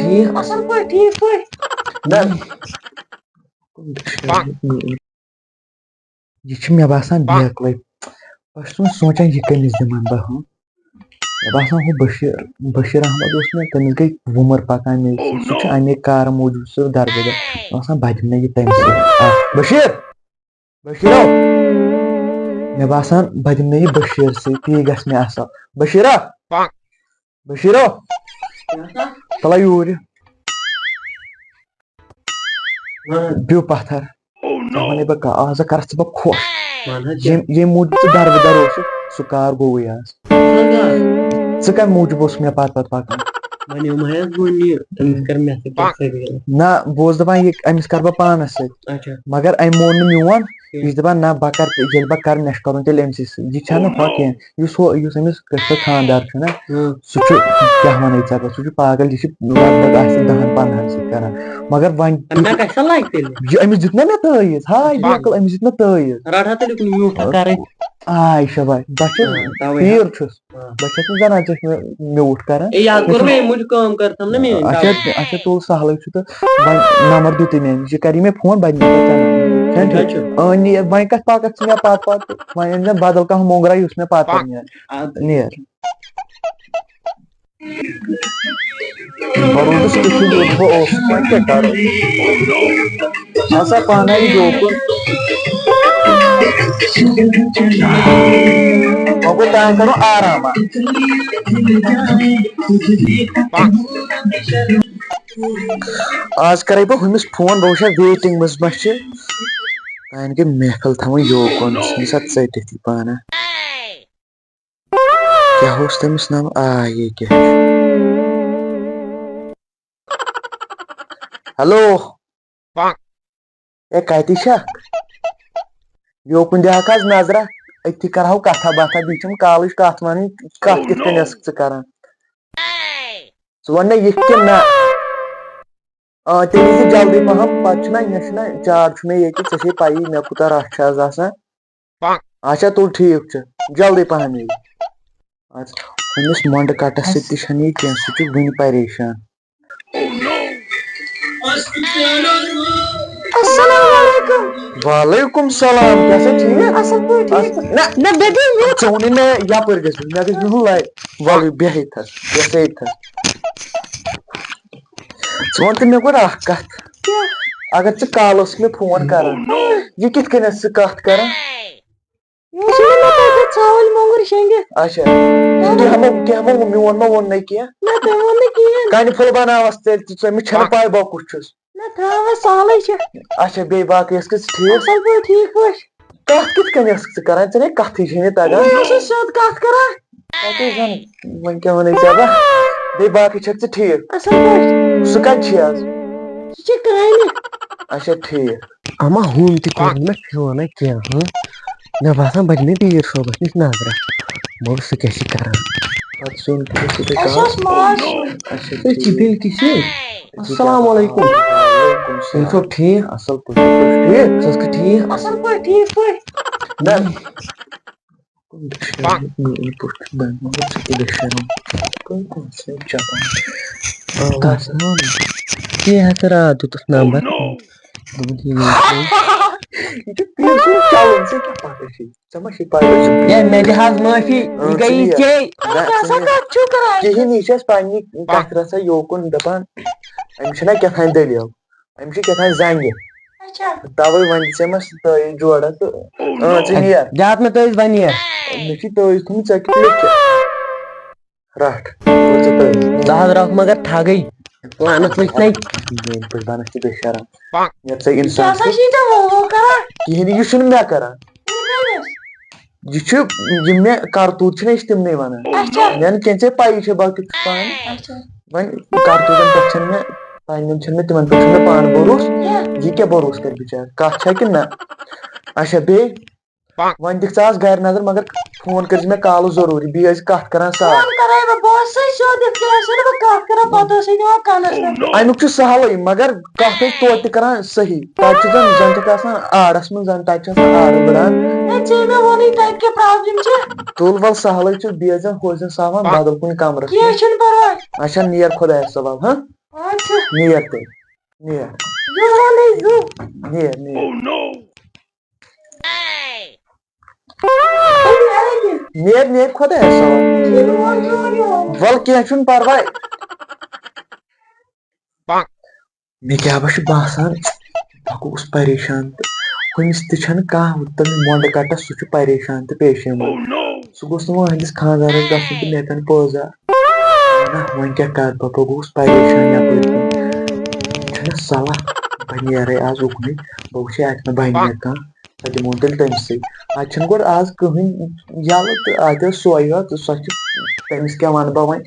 ٹھیک اصل پٲٹھۍ ٹھیٖک پٲٹھۍ نہ یہ چھِ مےٚ باسان بیکلٕے بہٕ چھُس سونٛچان یہِ کٔمِس دِمن بہٕ ہُہ مےٚ باسان ہُہ بشیٖر احمد اوس مےٚ تٔمِس گٔے وُمر پکان مےٚ سۭتۍ سُہ چھُ اَمے کارٕ موٗجوٗب سُہ دربٕدر مےٚ باسان بہٕ دِمہٕ یہِ تٔمۍ سۭتۍ بشیٖرو مےٚ باسان بہٕ دِمہٕ یہِ بشیٖر سۭتۍ تی گژھِ مےٚ اصل بشیٖرو تلا یوٗرۍ بیٚو پتھر ژےٚ ونے بہٕ آز کرَتھ ژٕ بہٕ خۄش ییٚمہِ موٗجوٗب ژٕ دربٕدر اوسُکھ سُہ کار گوٚوٕے آز ژٕ کمہِ موٗجوٗب اوسُکھ مےٚ پتہٕ پکان نہ بہٕ اوسُس دپان یہِ أمِس کرٕ بہٕ پانس سۭتۍ مگر أمۍ مون نہٕ میون یہِ چھُ دپان نہ بہٕ کرٕ ییٚلہِ بہٕ کرٕ مےٚ چھُ کرُن تیٚلہِ أمسٕے سۭتۍ یہِ چھنہٕ ہۄ کینٛہہ یُس أمِس کٲشِر خانٛدار چھُنہ سُہ چھُ کیٛاہ ونے ژےٚ بہٕ سُہ چھُ پاگل یہِ چھُ لگ بگ آسہِ 10-15 سۭتۍ کران مگر وۄنۍ أمِس دیُت نہ مےٚ تٲیٖز ہاے بیکل أمِس دیُت مےٚ تٲیٖز آے شاباش بہٕ چھُس پیٖر چھُس بہٕ چھَس نہٕ زنان ژےٚ چھُ مےٚ میوٗٹھ کران اچھا تُل سہلٕے چھُ تہٕ وۄنۍ نمبر دیُتُے مےٚ أمِس یہِ کری مےٚ فون بہٕ دِمہٕ ژےٚ وۄنۍ کتھ پککھ ژٕ مےٚ پتہٕ وۄنۍ أنۍ مےٚ بدل کانٛہہ مونٛگرا یُس مےٚ پتہٕ نیر بہٕ روٗدُس تِتھُے یوٚت بہٕ اوسُس وۄنۍ کیٛاہ کرو ہسا پانَے یوکُن وۄنۍ گوٚو تانۍ کرو آرامہ آز کرے بہٕ ہُمِس فون بہٕ وٕچھا ویٹنگ منٛز ما چھِ تانۍ گٔے محفل تھاوٕنۍ یوکُن ژھٕنہِ سا ژٔٹِتھ یہِ پانہ کیٛاہ اوس تٔمِس ناو یہِ کیٛاہ ہیلو اے کتہِ چھکھ یوکُن دِہکھ حظ نظرا أتھی کرہو کتھا باتھا بیٚیہِ چھم کالٕچ کتھ ونٕنۍ کتھ کِتھ کٔنۍ ٲسٕکھ ژٕ کران ژٕ ون مےٚ یِتھ کِنۍ نہ تیٚلہِ یی زِ جلدی پہم پتہٕ چھُنہ مےٚ چھُنہ چار چھُ مےٚ ییٚتہِ ژےٚ چھے پَیی مےٚ کوٗتاہ رش چھُ آز آسان اچھا تُل ٹھیٖک چھُ جلدی پہم یی ہُمِس مۄنڈٕ کٹس سۭتۍ تہِ چھنہٕ یہِ کینٛہہ سُہ چھُ وُنہِ پریشان وعلیکُم سلام کیٛاہ سا ٹھیٖک ژٕ ووٚنُے مےٚ یپٲرۍ گژھِ مےٚ گژھِ بِہُن وَلہٕ بیٚہہ ییٚتھس بیٚہہ ییٚتھس ژٕ وَن تہٕ مےٚ گۄڈٕ اکھ کتھ اگر ژٕ کالہٕ ٲسٕکھ مےٚ فون کران یہِ کِتھ کٔنۍ ٲسۍ ژٕ کتھ کران اچھا کینٛہہ میون ما ووٚن نَے کینٛہہ کنہِ پھوٚل بناوس تیٚلہِ تہِ ژٕ أمِس چھنہٕ پاے بہٕ کُس چھُس اچھا بیٚیہِ باقٕے ٲسکھٕ ژٕ ٹھیٖک کتھ کِتھ کٔنۍ ٲسٕکھ ژٕ کران ژےٚ نے کتھٕے چھے نہٕ تگان وۄنۍ کیٛاہ ونے ژےٚ بہٕ بیٚیہِ باقٕے چھکھ ژٕ ٹھیٖک سُہ کتہِ چھُے آز اچھا ٹھیٖک اما ہُم تہِ کوٚر نہٕ مےٚ فونٕے کینٛہہ مےٚ باسان بہٕ دِمے پیٖر صٲبس نِش نظرا مگر سُہ کیٛاہ چھِ کران السلام علیکم تُہۍ چھِو ٹھیٖک اصل پٲٹھۍ ژٕ ٲسکھٕ ٹھیٖک راتھ دیُتُس نمبر مےٚ دِ حظ معٲفی کِہیٖنۍ یہِ چھِ اَسہِ پننہِ کتھِ رژھا یوکُن دپان أمِس چھِنہ کیٛاہتانۍ دٔلیٖل أمِس چھِ کیٛاہتانۍ زنگہِ توے وۄنۍ دِژیمس تٲیٖز جوڑا تہٕ ژٕ نیر مےٚ تٲیٖز وۄنۍ نیر مےٚ چھُے تٲیٖز تھوٚمُت ژےٚ کیُتھ لیکھِتھ رٹھ ژٕ حظ رکھ مگر ٹھگٕے پانس وٕچھنے میٲنۍ پٲٹھۍ بنکھ ژٕ بے شرم کِہیٖنۍ یہِ چھُنہٕ مےٚ کران یہِ چھُ یِم مےٚ کرتوٗت چھِنہ یہِ چھِ تِمنٕے ونان مےٚ نہٕ کینٛہہ ژےٚ پایی چھے بہٕ کیُتھ چھُس پانہٕ وۄنۍ کرتوٗتن پٮ۪ٹھ چھنہٕ مےٚ پننٮ۪ن چھنہٕ مےٚ تِمن پٮ۪ٹھ چھُنہٕ مےٚ پانہٕ بروسہٕ یہِ کیٛاہ بروسہٕ کرِ بِچار کتھ چھا کِنہٕ نہ اچھا بیٚیہِ وۄنۍ دِکھ ژٕ آز گرِ نظر مگر فون کٔرزِ مےٚ کالہٕ ضروٗری بیٚیہِ ٲسۍ کتھ کران صاف امیُک چھُ سہلٕے مگر کتھ ٲسۍ توتہِ تہِ کران صحیح تتہِ چھُ زن چھکھ آسان آڑس منٛز زن تتہِ چھِ آسان آڑٕ بڑان تُل ول سہلٕے چھُ بیٚیہِ ٲسۍ زن ہُہ ٲسۍ زن سامان بدل کُنہِ کمرس اچھا نیر خۄدایس حوال ہاں نیر تیٚلہِ نیر نیر نیر نیر خۄدایس حوال وَلہٕ کیٚنٛہہ چھُنہٕ پرواے مےٚ کیٛاہ با چھُ باسان بہٕ گوٚوُس پریشان تہٕ ہُمِس تہِ چھنہٕ کانٛہہ تٔمۍ مۄنٛڈٕ کٹس سُہ چھُ پریشان تہٕ پیشیمٕے سُہ گوٚژھ نہٕ وۄنۍ ہٕنٛدِس خانٛدارس گژھُن تہٕ مےٚ پٮ۪ن پٲزار نہ وۄنۍ کیٛاہ کرٕ بہٕ گوٚوُس پریشان یپٲرۍ کِنۍ چھُنہ صلح بہٕ نیرے آز اُکنُے بہٕ وٕچھے اتہِ نہٕ بنہِ کانٛہہ بہٕ دِمون تیٚلہِ تٔمسٕے اتہِ چھُنہٕ گۄڈٕ آز کٕہٕنۍ یَلہٕ تہٕ اتہِ ٲس سۄے یٲژ سۄ چھِ تٔمِس کیٛاہ ونہٕ بہٕ وۄنۍ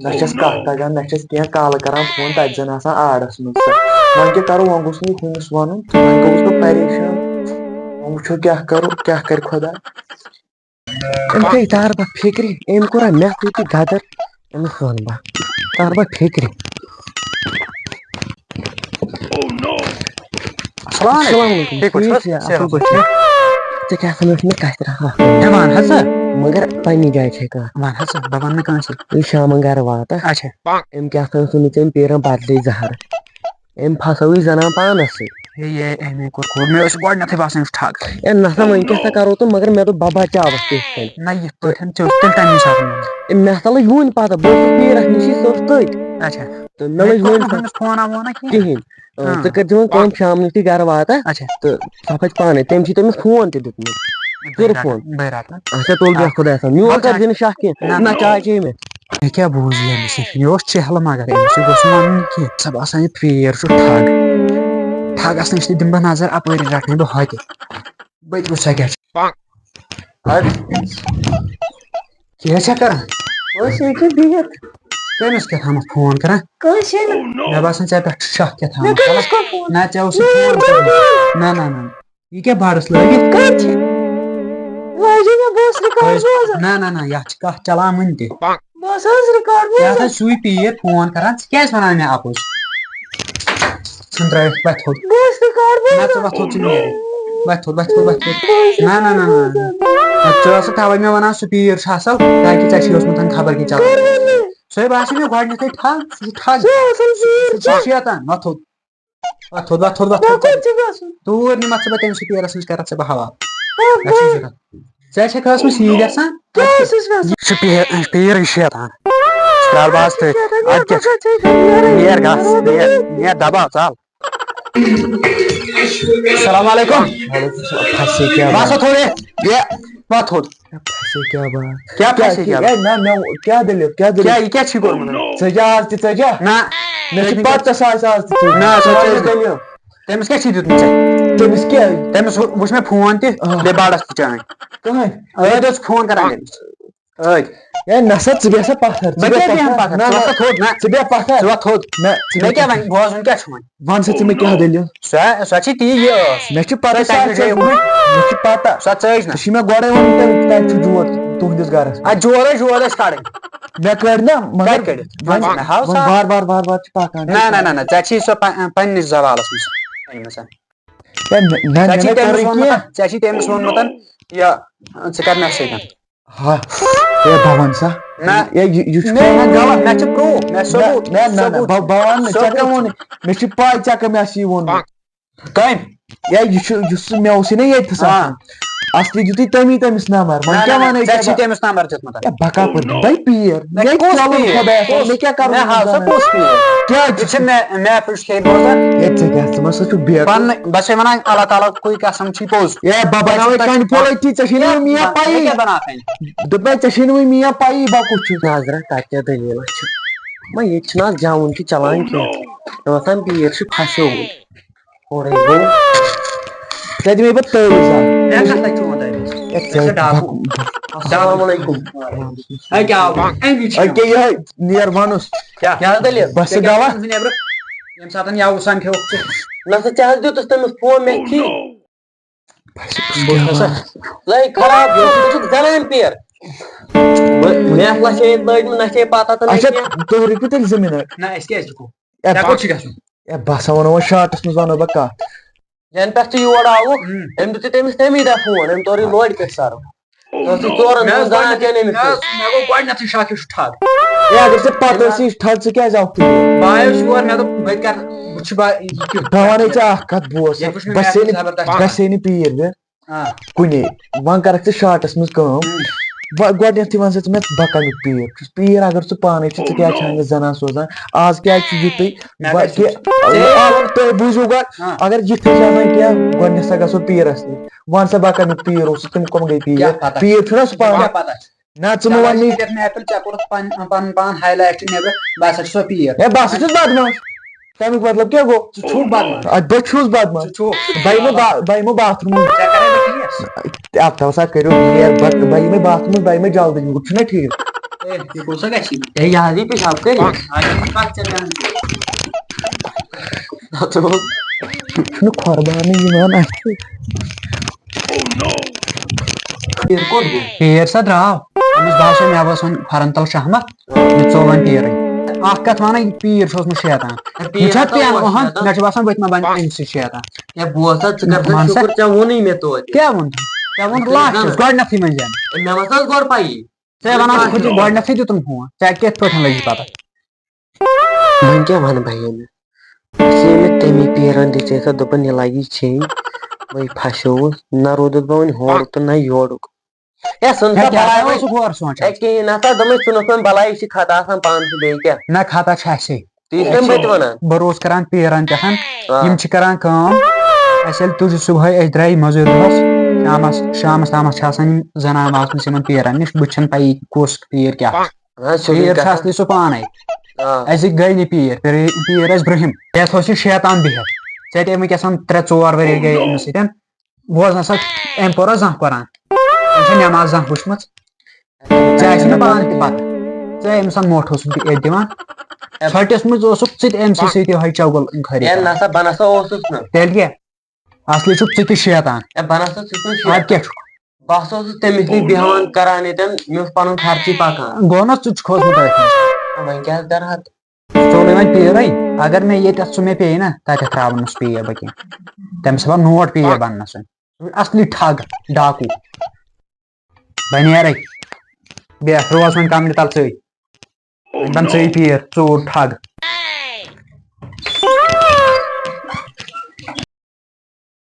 نہ چھس کتھ تگان نہ چھس کینٛہہ کالہٕ کران فون تتہِ زن آسان آڈس منٛز سۄ وۄنۍ کیٛاہ کرو وۄنۍ گوٚژھ نہٕ یہِ ہُمِس ونُن تہٕ وۄنۍ گوٚوُس بہٕ پریشان وۄنۍ وٕچھو کیٛاہ کرو کیٛاہ کرِ خۄدا أمۍ تار بہٕ فِکرِ أمۍ کوٚرا مےٚ سۭتۍ غدر أمِس وَنہٕ بہٕ تار بہٕ فِکرِ السلام علیکم ژےٚ کیٛاہ سمجھ مےٚ کَتھِ وَن ہسا مگر پننہِ جایہِ چھے کانٛہہ وَن ہسا بہٕ وَنہٕ نہٕ کٲنٛسہِ ییٚلہِ شامن گرٕ واتہٕ اچھا أمۍ کیٛاہ تام ژھٕنمٕژ أمۍ پیرن بدلٕے زہر أمۍ پھسٲوٕے زنان پانس سۭتۍ أمۍ کوٚر کھوٚر مےٚ اوس گۄڈٕنیتھٕے باسان یہِ چھُ ٹھگ ہے نسا وۄنۍ کیٛاہ سا کرو تہٕ مگر مےٚ دوٚپ بہٕ بچاوس تِتھ کٔنۍ نہ یِتھ پٲٹھۍ ژےٚ اوس تیٚلہِ تَمی ساتہٕ مےٚ ہسا لٔج وُنۍ پتہ بہٕ اوسُس پیٖرس نِشی سۄ ٲس تٔتۍ اچھا تہٕ مےٚ لٔج وُنۍ فونا وونا کِہینۍ ژٕ کٔرۍ زِ وۄنۍ کٲم شامنٕچ یُتھُے گرٕ واتہٕ اچھا تہٕ سۄ پھچہِ پانے تٔمۍ چھُ تٔمِس فون تہِ دیُتمُت کٔر فون اچھا تُل بیٚہہ خۄدایس حوال میون کٔرزِ نہٕ شک کینٛہہ نہ چاے چے مےٚ مےٚ کیٛاہ بوٗز یہِ أمِس نِش یہِ اوس چہلہٕ مگر أمِس یہِ گوٚژھ نہٕ وَنُن کینٛہہ ژےٚ باسان یہِ پیٖر چھُ ٹھگ ٹھگس نِش تہِ دِمہٕ بہٕ نظر اپٲری رٹنہٕ بہٕ ہۄتہِ بہٕ تہِ وٕچھ سۄ کیٛاہ چھِ کیٛاہ چھےٚ کران بِہِتھ کٔمِس کیٛاہ تھامَتھ فون کران مےٚ باسان ژےٚ پٮ۪ٹھ چھُ شک کیٛاہ تھامَتھ نہ ژےٚ اوسُے فون کوٚرمُت نہ نہ نہ یہِ کیٛاہ بڑس لٲگِتھ نہ نہ نہ یتھ چھِ کتھ چلان وُنہِ تہِ یتھ ٲسۍ سُے پیٖر فون کران ژٕ کیٛازِ ونان مےٚ اپُز ژھٕن ترٲیِتھ وۄتھ تھوٚد نہ ژٕ وۄتھ تھوٚد ژٕ نیرِ وۄتھ تھوٚد وۄتھ تھوٚد وۄتھ تھوٚد نہ نہ نہ نہ ژٕ ٲسٕکھ تَوے مےٚ وَنان سُہ پیٖر چھُ اَصٕل تاکہِ ژےٚ چھُے اوسمُت خبر کیٛاہ چلان سُے باسیو مےٚ گۄڈٕنیتھٕے ٹھگ سُہ چھُ ٹھگ سُہ چھُ شیطان وۄتھ تھوٚد وۄتھ تھوٚد وۄتھ تھوٚد وۄتھ تھوٚد توٗرۍ نِمتھ ژٕ بہٕ تٔمِسٕے پیٖرس نِش کرکھ ژٕ بہٕ حوال ژےٚ چھکھ ٲسمٕژ یی یژھان یہِ چھُ پیٖرٕے شیطان ترٛال باز تٔتھۍ اَدٕ کیٛاہ چھُ نیر گژھ نیر دباو ژال السلام علیکم پھسے کیٛاہ باسا تھوڑ یہِ وۄتھ تھوٚد پھسے کیٛاہ بات کیٛاہ پھسے کیٛاہ نہ مےٚ کیٛاہ دٔلیٖل کیٛاہ دٔلیٖل کیٛاہ یہِ کیٛاہ چھُے کوٚرمُت ژٔجا آز تہِ ژٔجا نہ مےٚ چھِ پتہ ژٕ آسہِ آز تہِ نہ سۄ ژٔج دٔلیٖل تٔمِس کیٛاہ چھُے دیُتمُت ژےٚ تٔمِس کیٛاہ تٔمِس وٕچھ مےٚ فون تہِ بیٚیہِ بڑس تہِ چٲنۍ کٕہٕنۍ ٲدۍ اوس فون کران تٔمِس ٲدۍ ہے نسا ژٕ بیٚہہ سا پتھر بہٕ کیٛاہ بیٚہمہٕ پتھر ژٕ وۄتھ تھوٚد نہ ژٕ بیٚہہ پتھر ژٕ وۄتھ تھوٚد مےٚ مےٚ کیٛاہ وۄنۍ بوزُن کیٛاہ چھُ وۄنۍ وَن سا ژٕ مےٚ کیٛاہ دٔلیٖل سۄ چھِ تی یہِ ٲس مےٚ چھِ پتہ مےٚ مےٚ چھِ پتہ سۄ ژٔج نہ ژےٚ چھُے مےٚ گۄڈے ووٚنمُت تَتہِ چھُ جوڑ تُہنٛدِس گرس اَدٕ جور ٲسۍ کڑٕنۍ مےٚ کٔڑۍ نا مگر کٔڑِتھ وۄنۍ بار بار بار بار چھِ پکان نہ نہ نہ نہ ژےٚ چھی سۄ پننِس زوالس منٛز أنمٕژ ژےٚ چھُے تٔمِس ووٚنمُت یہِ ژٕ کر مےٚ سۭتۍ ہا ہے بہٕ وَن سا نہ یہِ چھُ غلط مےٚ چھُ پروٗف مےٚ ثبوٗت بہٕ وَنہٕ نہٕ ژےٚ کیٛاہ ووٚنُے مےٚ چھِ پاے ژےٚ کٔمۍ آسی یہِ ووٚنمُت کٔمۍ ہے یہِ چھُ یُس سُہ مےٚ اوسُے نا ییٚتھس آسان اصلی دیُتُے تٔمی تٔمِس نمبر وۄنۍ کیٛاہ وَنَے ژےٚ چھُے تٔمِس نمبر دیُتمُت بہٕ کپٲرۍ دِمے پیٖر مےٚ کیٛاہ کرُن کیٛاہ چھِ محفِل چھِ بوزان ہے ژٕ کیٛاہ ژٕ ما سا چھُکھ بیکھ بہٕ چھسے ونان اللہ تعالیٰ کُے قسم چھی پوٚز ہے بہٕ بناوے کَنہِ پھوٚل أتی ژےٚ چھے نہٕ وۄنۍ میٛٲنۍ پَیی دوٚپمے ژےٚ چھے نہٕ وۄنۍ میٛٲنۍ پَیی بہٕ کُس چھُس نظرا تَتہِ کیٛاہ دٔلیٖلہ چھِ وۄنۍ ییٚتہِ چھُنہٕ آز جوُن تہِ چلان کینٛہہ مےٚ باسان پیٖر چھُ پھسیومُت اورَے گوٚو ژےٚ دِمے بہٕ تٲویٖز السلام علیکم أکیٛاہ یِہے نیر وَنُس بس ژٕ دوا ییٚمہِ ساتہٕ یَوٕ سمکھیوکھ ژٕ نسا ژےٚ حظ دیُتُس تٔمِس فون مےٚ کھی لے خراب ژٕ چھُکھ زنان پیر محفلس چھے ییٚتہِ لٲجمٕژ نہ چھے پتہ تہٕ اچھا تُہۍ رُکِو تیٚلہِ 2 مِنٹ نہ أسۍ کیٛازِ رُکو ہے بہٕ ہسا وَنو وۄنۍ شاٹس منٛز وَنو بہٕ کتھ ینہٕ پٮ۪ٹھ ژٕ یور آوُکھ أمۍ دیُتُے تٔمِس تمی دۄہ فون أمۍ توٚر یہِ لورِ پٮ۪ٹھ سرُپھ مےٚ گوٚو گۄڈٕنیٚتھٕے شک یہِ چھُ ٹھگ ہے اگر ژےٚ پتہٕ ٲسی ٹھگ ژٕ کیازِ آوُکھ تور بہٕ آیوس یور مےٚ دوٚپ بہٕ کر وٕچھِ یہِ کیُتھ بہٕ ونے ژےٚ اکھ کتھ بوز ییٚتہِ وٕچھ مےٚ گژھے نہٕ پیٖر مےٚ آ کُنے وۄنۍ کرکھ ژٕ شاٹس منٛز کٲم گۄڈٕنیتھٕے ون سا ژٕ مےٚ بہٕ کمیُک پیٖر پیٖر اگر ژٕ پانے چھُ ژٕ کیازِ چھِ أمِس زنان سوزان آز کیازِ چھُ یِتُے تُہۍ بوٗزِو گۄڈٕ اگر یِتھٕے چھِ آسان کینٛہہ گۄڈٕنیتھ سا گژھو پیٖرس نِش ون سا بہٕ کمیُک پیٖر اوسُس تِم کٕم گٔے پیٖر پیٖر چھُنہ سُہ پانہٕ نہ ژٕ مہٕ ون محفل ژےٚ کوٚرُتھ پنُن پان ہاے لایٹ نیبرٕ بہٕ ہسا چھُس سۄ پیٖر ہے بہٕ ہسا چھُس بدماش تمیُک مطلب کیاہ گوٚو ژٕ چھُکھ بدماش بہٕ چھُس بدماش بہٕ یِمہٕ باتھ روٗم اتھ ہسا کٔرِو بہٕ یِمے باتھ روٗمس بہٕ یِمے جلدی یوٗت چھُنہ ٹھیٖک چھُنہٕ کھۄربانٕے یِوان اَتھِ پیٖر سا درٛاو أمِس باسیو مےٚ باسان کھۄرن تل شہمت یہِ ژوٚل وۄنۍ پیٖرٕے اکھ کتھ ونان یہِ پیٖر چھُ اوسمُت شیطان مےٚ چھُ باسان بہٕ تہِ ما بنہِ أمسٕے شیطان کیٛاہ ووٚن ژےٚ ووٚن لاسٹس گۄڈٕنیتھٕے ؤنۍ ژےٚ ونان گۄڈٕنیتھٕے دِتُن فون ژےٚ کِتھ پٲٹھۍ لٔجی پتہ وۄنۍ کیٛاہ ونہٕ بہٕ أمِس مےٚ تمی پیٖرن دِژے سۄ دوٚپُن یہِ لگی ژھیٚنۍ بٕے پھسیووُس نہ روٗدُس بہٕ وۄنۍ ہورُک تہٕ نہ یورُک کِہیٖنۍ نسا دوٚپمے ژٕ نوٚژ وۄنۍ بلاے یہِ چھِ خطا آسان پانسٕے بیٚیہِ کیٛاہ نہ خطا چھُ اَسے تی چھُس بہٕ تہِ ونان بروس کران پیٖرن پٮ۪ٹھ یِم چھِ کران کٲم اَسہِ ییٚلہِ تُجہِ صبحٲے أسۍ درٛاے مٔزوٗرِ دۄہس شامس تامتھ چھِ آسان یِم زنان واتنس یِمن پیٖرن نِش بہٕ چھَنہٕ پیی کُس پیٖر کیٛاہ پیٖر چھُ اصلی سُہ پانے اَسہِ گٔے نہٕ پیٖر ٲسۍ برٛونٛہِم یتھ اوس یہِ شیطان بِہِتھ ژےٚ تہِ ؤنکیٚس 3-4 ؤری گٔے أمِس سۭتۍ بوزان سا أمۍ پوٚرا زانٛہہ قرآن أمۍ چھےٚ نٮ۪ماز زانٛہہ وٕچھمٕژ ژےٚ آسی نہٕ پانہٕ تہِ پتہ ژےٚ أمِس موٹھ اوسُکھ ییٚتہِ دِوان ژھٔٹِس منٛز اوسُکھ ژٕ تہِ أمسٕے سۭتۍ یِہوے چۄگُل خٲری تیٚلہِ کیٛاہ اصلی چھُکھ ژٕ تہِ شیطان اَدٕ کیٛاہ چھُکھ بہٕ ہسا اوسُس تٔمِس نِش بیٚہوان کران ییٚتٮ۪ن مےٚ اوس پنُن خرچی پکان گوٚو نہ ژٕ تہِ کھوژمُت أتھۍ منٛز وۄنۍ کیٛاہ کرٕ ہا ژوٚلُے وۄنۍ پیٖرٕے اگر مےٚ ییٚتٮ۪تھ سُہ مےٚ پیٚیہِ نا تتٮ۪تھ تراوٕ نہٕ سُہ پیٖر بہٕ کینٛہہ تٔمِس بہٕ نوٹ پیٖر بننس وۄنۍ اصلی ٹھگ ڈاکوٗ بہٕ نیرے بیٚہہ روز وۄنۍ کملہِ تل ژٕے وۄنۍ بن ژٕے پیٖر ژوٗر ٹھگ